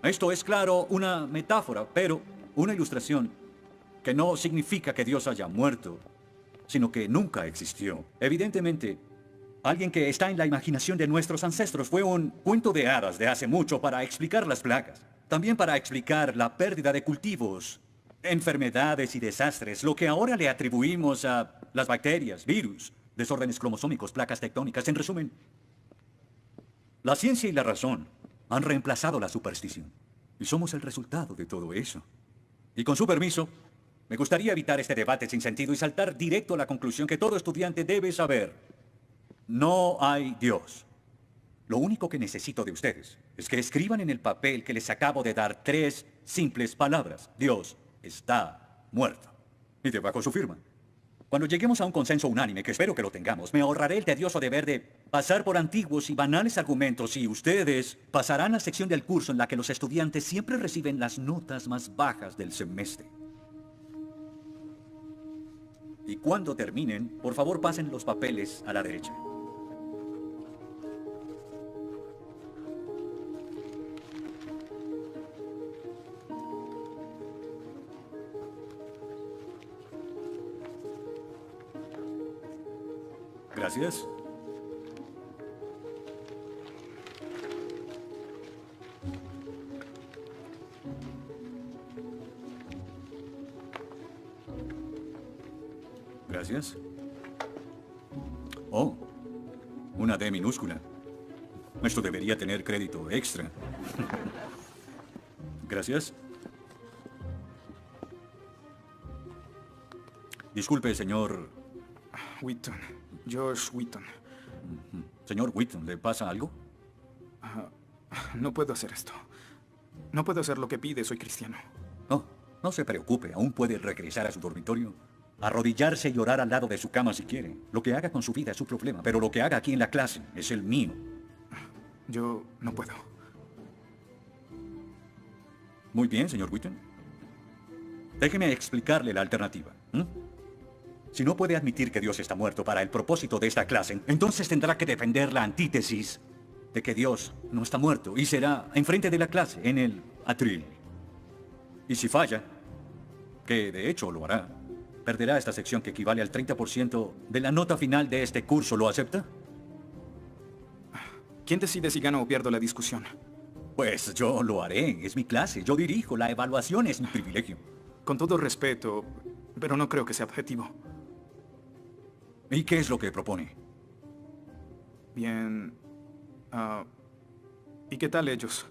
Esto es, claro, una metáfora, pero una ilustración que no significa que Dios haya muerto, sino que nunca existió. Evidentemente, alguien que está en la imaginación de nuestros ancestros fue un cuento de hadas de hace mucho para explicar las plagas. También para explicar la pérdida de cultivos, enfermedades y desastres, lo que ahora le atribuimos a las bacterias, virus, desórdenes cromosómicos, placas tectónicas. En resumen, la ciencia y la razón han reemplazado la superstición. Y somos el resultado de todo eso. Y con su permiso, me gustaría evitar este debate sin sentido y saltar directo a la conclusión que todo estudiante debe saber. No hay Dios. Lo único que necesito de ustedes es que escriban en el papel que les acabo de dar 3 simples palabras. Dios está muerto. Y debajo su firma. Cuando lleguemos a un consenso unánime, que espero que lo tengamos, me ahorraré el tedioso deber de pasar por antiguos y banales argumentos y ustedes pasarán a la sección del curso en la que los estudiantes siempre reciben las notas más bajas del semestre. Y cuando terminen, por favor pasen los papeles a la derecha. Gracias. Gracias. Oh, una D minúscula. Esto debería tener crédito extra. Gracias. Disculpe, señor... Wheaton. Josh Wheaton. Señor Wheaton, ¿le pasa algo? No puedo hacer esto. No puedo hacer lo que pide, soy cristiano. Oh, no se preocupe, aún puede regresar a su dormitorio, arrodillarse y orar al lado de su cama si quiere. Lo que haga con su vida es su problema, pero lo que haga aquí en la clase es el mío. Yo no puedo. Muy bien, señor Wheaton. Déjeme explicarle la alternativa. Si no puede admitir que Dios está muerto para el propósito de esta clase, entonces tendrá que defender la antítesis de que Dios no está muerto y será enfrente de la clase, en el atril. Y si falla, que de hecho lo hará, perderá esta sección que equivale al 30% de la nota final de este curso. ¿Lo acepta? ¿Quién decide si gano o pierdo la discusión? Pues yo lo haré. Es mi clase. Yo dirijo. La evaluación es mi privilegio. Con todo respeto, pero no creo que sea objetivo. ¿Y qué es lo que propone? Bien... ¿y qué tal ellos?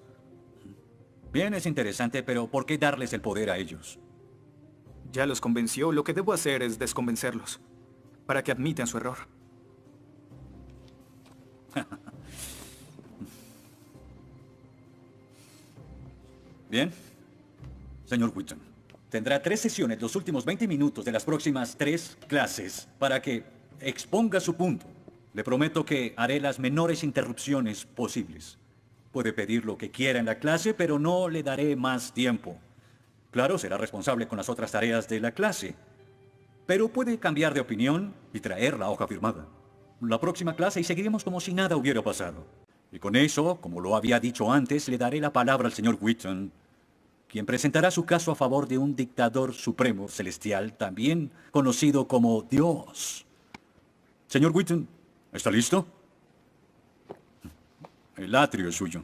Bien, es interesante, pero ¿por qué darles el poder a ellos? Ya los convenció. Lo que debo hacer es desconvencerlos, para que admitan su error. Bien. Señor Wheaton, tendrá 3 sesiones los últimos 20 minutos de las próximas 3 clases para que exponga su punto. Le prometo que haré las menores interrupciones posibles. Puede pedir lo que quiera en la clase, pero no le daré más tiempo. Claro, será responsable con las otras tareas de la clase, pero puede cambiar de opinión y traer la hoja firmada. La próxima clase y seguiremos como si nada hubiera pasado. Y con eso, como lo había dicho antes, le daré la palabra al señor Wheaton, quien presentará su caso a favor de un dictador supremo celestial, también conocido como Dios. Señor Wheaton, ¿está listo? El atrio es suyo.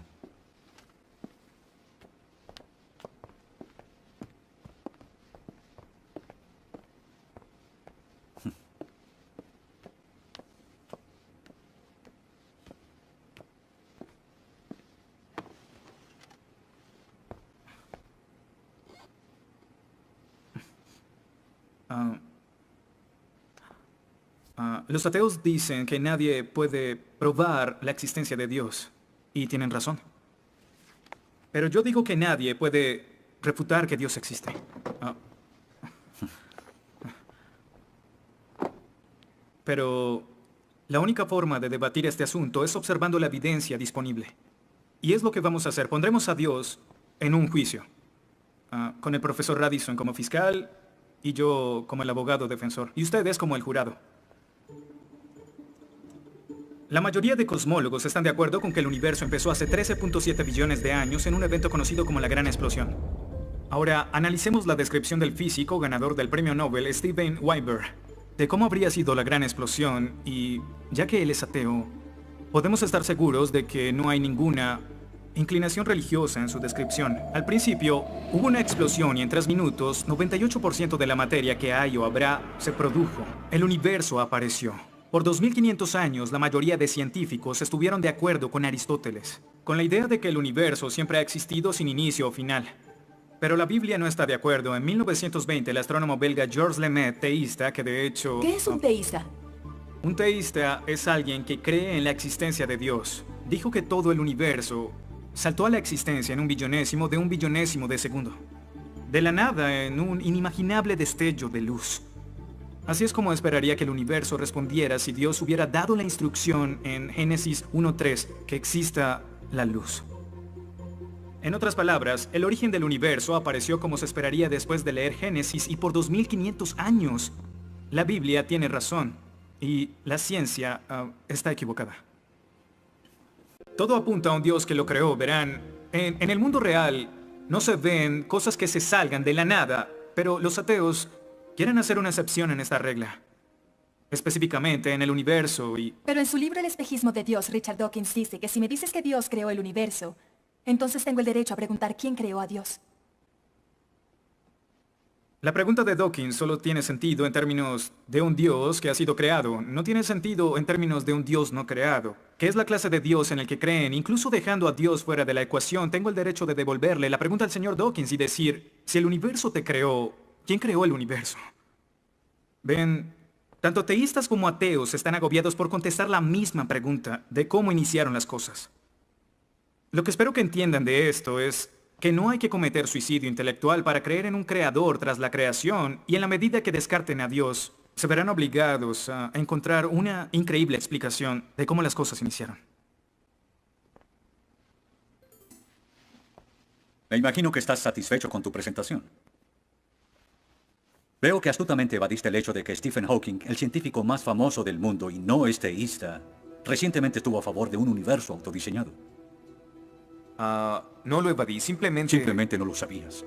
Los ateos dicen que nadie puede probar la existencia de Dios, y tienen razón. Pero yo digo que nadie puede refutar que Dios existe. Pero la única forma de debatir este asunto es observando la evidencia disponible. Y es lo que vamos a hacer. Pondremos a Dios en un juicio, con el profesor Radisson como fiscal y yo como el abogado defensor, y ustedes como el jurado. La mayoría de cosmólogos están de acuerdo con que el universo empezó hace 13.7 billones de años en un evento conocido como la Gran Explosión. Ahora, analicemos la descripción del físico ganador del premio Nobel Steven Weinberg de cómo habría sido la Gran Explosión y, ya que él es ateo, podemos estar seguros de que no hay ninguna inclinación religiosa en su descripción. Al principio, hubo una explosión y en 3 minutos, 98% de la materia que hay o habrá se produjo. El universo apareció. Por 2500 años, la mayoría de científicos estuvieron de acuerdo con Aristóteles, con la idea de que el universo siempre ha existido sin inicio o final. Pero la Biblia no está de acuerdo. En 1920, el astrónomo belga Georges Lemaitre, teísta, que de hecho... ¿Qué es un teísta? Un teísta es alguien que cree en la existencia de Dios. Dijo que todo el universo saltó a la existencia en un billonésimo de segundo. De la nada, en un inimaginable destello de luz. Así es como esperaría que el universo respondiera si Dios hubiera dado la instrucción en Génesis 1:3 que exista la luz. En otras palabras, el origen del universo apareció como se esperaría después de leer Génesis y por 2500 años. La Biblia tiene razón y la ciencia está equivocada. Todo apunta a un Dios que lo creó, verán. En el mundo real no se ven cosas que se salgan de la nada, pero los ateos quieren hacer una excepción en esta regla. Específicamente en el universo y... Pero en su libro El espejismo de Dios, Richard Dawkins dice que si me dices que Dios creó el universo, entonces tengo el derecho a preguntar quién creó a Dios. La pregunta de Dawkins solo tiene sentido en términos de un Dios que ha sido creado. No tiene sentido en términos de un Dios no creado. ¿Qué es la clase de Dios en el que creen? Incluso dejando a Dios fuera de la ecuación, tengo el derecho de devolverle la pregunta al señor Dawkins y decir, si el universo te creó, ¿quién creó el universo? Ven, tanto teístas como ateos están agobiados por contestar la misma pregunta de cómo iniciaron las cosas. Lo que espero que entiendan de esto es que no hay que cometer suicidio intelectual para creer en un creador tras la creación, y en la medida que descarten a Dios, se verán obligados a encontrar una increíble explicación de cómo las cosas iniciaron. Me imagino que estás satisfecho con tu presentación. Veo que astutamente evadiste el hecho de que Stephen Hawking, el científico más famoso del mundo y no es teísta, recientemente estuvo a favor de un universo autodiseñado. No lo evadí, Simplemente no lo sabías.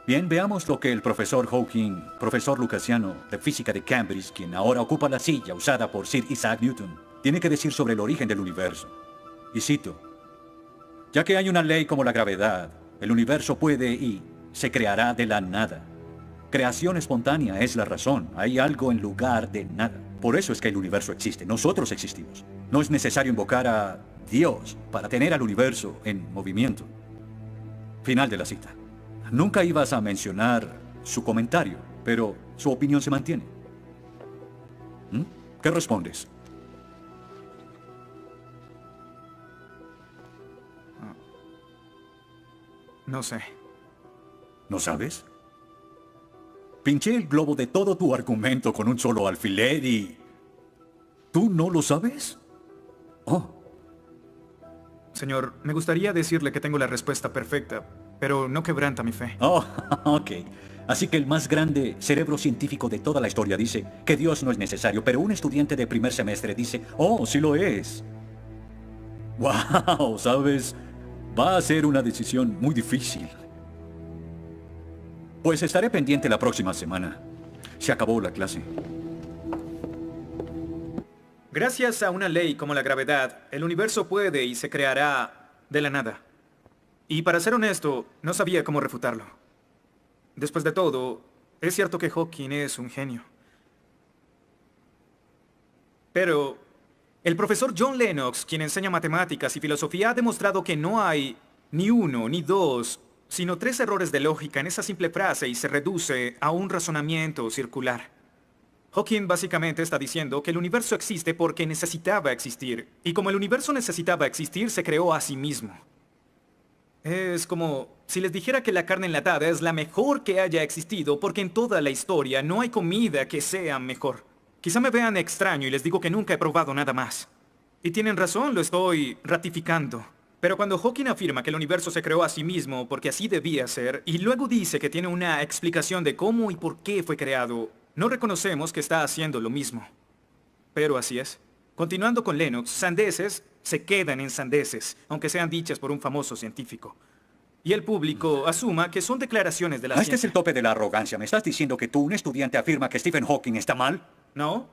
Bien, veamos lo que el profesor Hawking, profesor lucasiano de física de Cambridge, quien ahora ocupa la silla usada por Sir Isaac Newton, tiene que decir sobre el origen del universo. Y cito, ya que hay una ley como la gravedad, el universo puede y se creará de la nada. Creación espontánea es la razón, hay algo en lugar de nada. Por eso es que el universo existe, nosotros existimos. No es necesario invocar a Dios para tener al universo en movimiento. Final de la cita. Nunca ibas a mencionar su comentario, pero su opinión se mantiene. ¿Mm? ¿Qué respondes? No sé. ¿No sabes? Pinché el globo de todo tu argumento con un solo alfiler y... ¿Tú no lo sabes? Oh. Señor, me gustaría decirle que tengo la respuesta perfecta, pero no quebranta mi fe. Oh, ok. Así que el más grande cerebro científico de toda la historia dice que Dios no es necesario, pero un estudiante de primer semestre dice, oh, sí lo es. Wow, ¿sabes? Va a ser una decisión muy difícil. Pues estaré pendiente la próxima semana. Se acabó la clase. Gracias a una ley como la gravedad, el universo puede y se creará de la nada. Y para ser honesto, no sabía cómo refutarlo. Después de todo, es cierto que Hawking es un genio. Pero el profesor John Lennox, quien enseña matemáticas y filosofía, ha demostrado que no hay ni uno, ni dos, sino 3 errores de lógica en esa simple frase y se reduce a un razonamiento circular. Hawking básicamente está diciendo que el universo existe porque necesitaba existir, y como el universo necesitaba existir, se creó a sí mismo. Es como si les dijera que la carne enlatada es la mejor que haya existido porque en toda la historia no hay comida que sea mejor. Quizá me vean extraño y les digo que nunca he probado nada más. Y tienen razón, lo estoy ratificando. Pero cuando Hawking afirma que el universo se creó a sí mismo porque así debía ser, y luego dice que tiene una explicación de cómo y por qué fue creado, no reconocemos que está haciendo lo mismo. Pero así es. Continuando con Lennox, sandeces se quedan en sandeces, aunque sean dichas por un famoso científico. Y el público asuma que son declaraciones de la Este es ciencia. el tope de la arrogancia. ¿Me estás diciendo que tú, un estudiante, afirma que Stephen Hawking está mal? ¿No?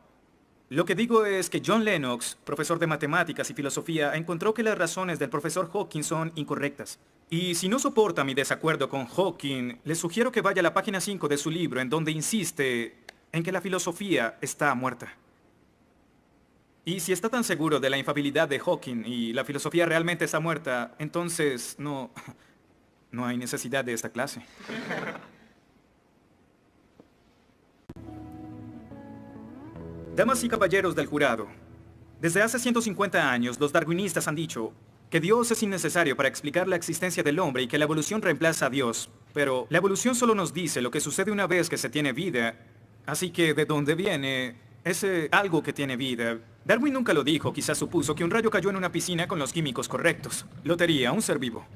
Lo que digo es que John Lennox, profesor de matemáticas y filosofía, encontró que las razones del profesor Hawking son incorrectas. Y si no soporta mi desacuerdo con Hawking, le sugiero que vaya a la página 5 de su libro, en donde insiste en que la filosofía está muerta. Y si está tan seguro de la infalibilidad de Hawking y la filosofía realmente está muerta, entonces no hay necesidad de esta clase. Damas y caballeros del jurado, desde hace 150 años los darwinistas han dicho que Dios es innecesario para explicar la existencia del hombre y que la evolución reemplaza a Dios. Pero la evolución solo nos dice lo que sucede una vez que se tiene vida. Así que ¿de dónde viene ese algo que tiene vida? Darwin nunca lo dijo, quizás supuso que un rayo cayó en una piscina con los químicos correctos. Lotería, un ser vivo.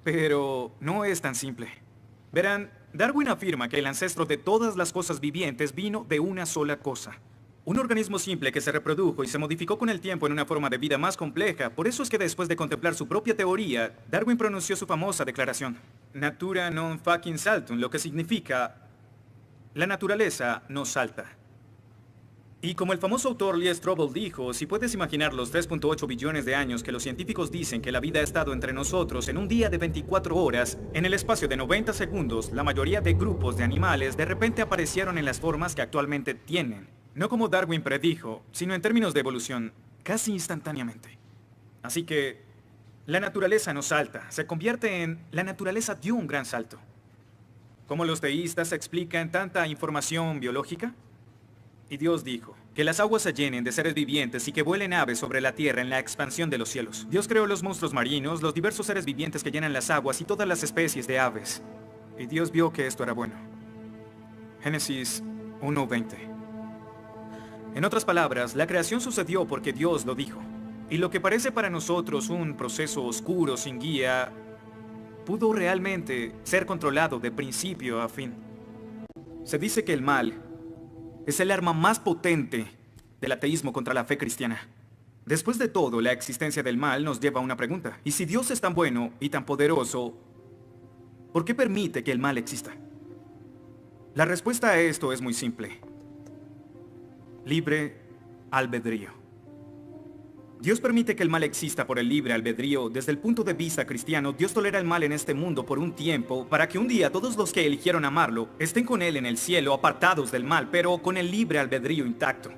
Pero no es tan simple. Verán, Darwin afirma que el ancestro de todas las cosas vivientes vino de una sola cosa. Un organismo simple que se reprodujo y se modificó con el tiempo en una forma de vida más compleja. Por eso es que después de contemplar su propia teoría, Darwin pronunció su famosa declaración: Natura non fucking saltum, lo que significa la naturaleza no salta. Y como el famoso autor Lee Strobel dijo, si puedes imaginar los 3.8 billones de años que los científicos dicen que la vida ha estado entre nosotros en un día de 24 horas, en el espacio de 90 segundos, la mayoría de grupos de animales de repente aparecieron en las formas que actualmente tienen. No como Darwin predijo, sino en términos de evolución, casi instantáneamente. Así que, la naturaleza no salta, se convierte en la naturaleza dio un gran salto. ¿Cómo los deístas explican tanta información biológica? Y Dios dijo, que las aguas se llenen de seres vivientes y que vuelen aves sobre la tierra en la expansión de los cielos. Dios creó los monstruos marinos, los diversos seres vivientes que llenan las aguas y todas las especies de aves. Y Dios vio que esto era bueno. Génesis 1:20. En otras palabras, la creación sucedió porque Dios lo dijo. Y lo que parece para nosotros un proceso oscuro sin guía, pudo realmente ser controlado de principio a fin. Se dice que el mal es el arma más potente del ateísmo contra la fe cristiana. Después de todo, la existencia del mal nos lleva a una pregunta. ¿Y si Dios es tan bueno y tan poderoso, por qué permite que el mal exista? La respuesta a esto es muy simple. Libre albedrío. Dios permite que el mal exista por el libre albedrío. Desde el punto de vista cristiano, Dios tolera el mal en este mundo por un tiempo, para que un día todos los que eligieron amarlo estén con Él en el cielo, apartados del mal, pero con el libre albedrío intacto.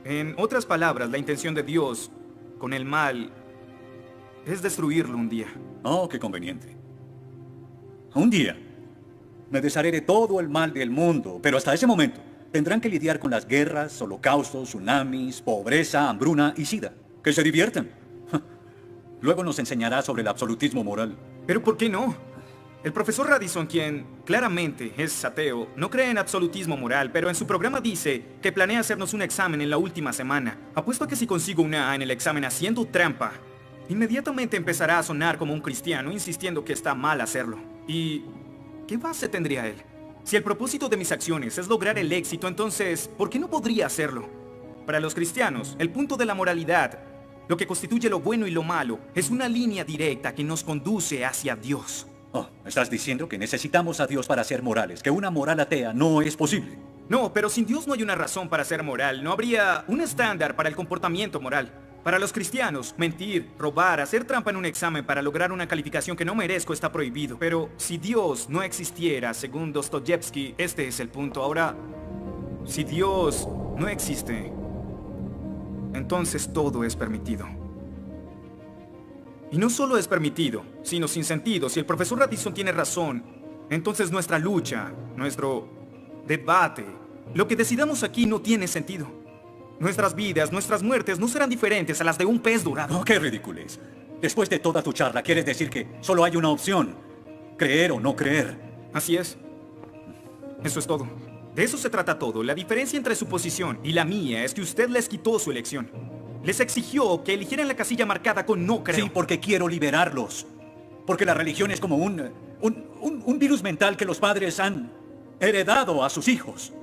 En otras palabras, la intención de Dios con el mal es destruirlo un día. Oh, qué conveniente. Un día me desharé de todo el mal del mundo, pero hasta ese momento tendrán que lidiar con las guerras, holocaustos, tsunamis, pobreza, hambruna y sida. Que se diviertan. Luego nos enseñará sobre el absolutismo moral. ¿Pero por qué no? El profesor Radisson, quien claramente es ateo, no cree en absolutismo moral, pero en su programa dice que planea hacernos un examen en la última semana. Apuesto a que si consigo una A en el examen haciendo trampa, inmediatamente empezará a sonar como un cristiano, insistiendo que está mal hacerlo. ¿Y qué base tendría él? Si el propósito de mis acciones es lograr el éxito, entonces, ¿por qué no podría hacerlo? Para los cristianos, el punto de la moralidad, lo que constituye lo bueno y lo malo, es una línea directa que nos conduce hacia Dios. Oh, ¿estás diciendo que necesitamos a Dios para ser morales? ¿Que una moral atea no es posible? No, pero sin Dios no hay una razón para ser moral. No habría un estándar para el comportamiento moral. Para los cristianos, mentir, robar, hacer trampa en un examen para lograr una calificación que no merezco está prohibido. Pero si Dios no existiera, según Dostoyevsky, este es el punto. Ahora, si Dios no existe, entonces todo es permitido. Y no solo es permitido, sino sin sentido. Si el profesor Radisson tiene razón, entonces nuestra lucha, nuestro debate, lo que decidamos aquí no tiene sentido. Nuestras vidas, nuestras muertes no serán diferentes a las de un pez dorado. Oh, qué ridiculez. Después de toda tu charla, ¿quieres decir que solo hay una opción? Creer o no creer. Así es. Eso es todo. De eso se trata todo. La diferencia entre su posición y la mía es que usted les quitó su elección. Les exigió que eligieran la casilla marcada con no creo. Sí, porque quiero liberarlos. Porque la religión es como un virus mental que los padres han heredado a sus hijos.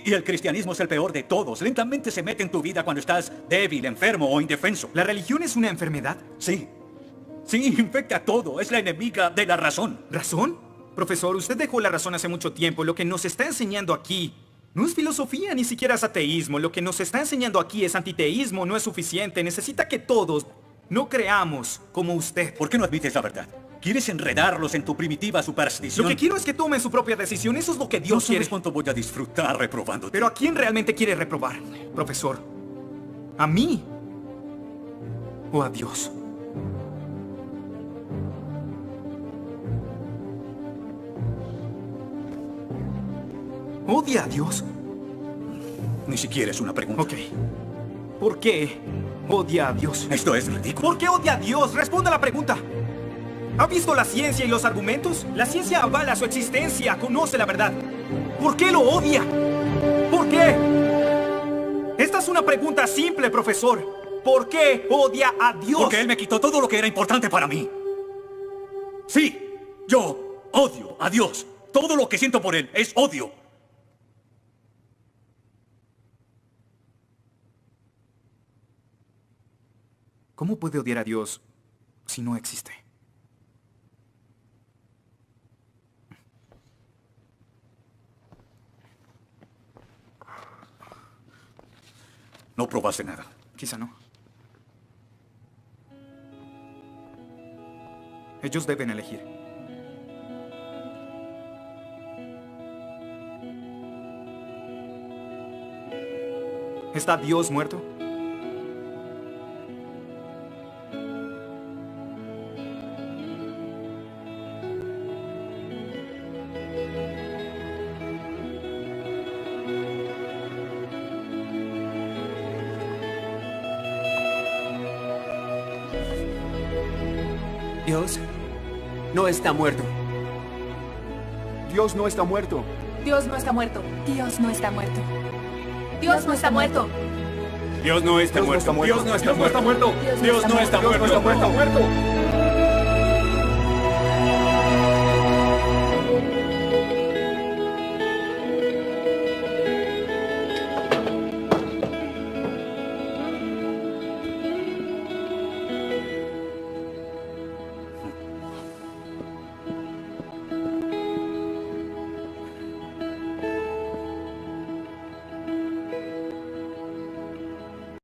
Y el cristianismo es el peor de todos. Lentamente se mete en tu vida cuando estás débil, enfermo o indefenso. ¿La religión es una enfermedad? Sí. Sí, infecta todo. Es la enemiga de la razón. ¿Razón? Profesor, usted dejó la razón hace mucho tiempo. Lo que nos está enseñando aquí no es filosofía, ni siquiera es ateísmo. Lo que nos está enseñando aquí es antiteísmo. No es suficiente. Necesita que todos no creamos como usted. ¿Por qué no admites la verdad? ¿Quieres enredarlos en tu primitiva superstición? Lo que quiero es que tomen su propia decisión. Eso es lo que Dios No quiere. sabes cuánto voy a disfrutar reprobándote. Pero ¿a quién realmente quiere reprobar, profesor? ¿A mí? ¿O a Dios? ¿Odia a Dios? Ni siquiera es una pregunta. Ok. ¿Por qué odia a Dios? Esto es ridículo. ¿Por qué odia a Dios? Responda la pregunta. ¿Ha visto la ciencia y los argumentos? La ciencia avala su existencia, conoce la verdad. ¿Por qué lo odia? ¿Por qué? Esta es una pregunta simple, profesor. ¿Por qué odia a Dios? Porque Él me quitó todo lo que era importante para mí. Sí, yo odio a Dios. Todo lo que siento por Él es odio. ¿Cómo puede odiar a Dios si no existe? No probaste nada. Quizá no. Ellos deben elegir. ¿Está Dios muerto? Dios no está muerto. Dios no está muerto. Dios no está muerto. Dios no está muerto. Dios no está muerto. Dios no está muerto. Dios no está muerto. Dios no está muerto. Dios no está muerto. Dios no está muerto.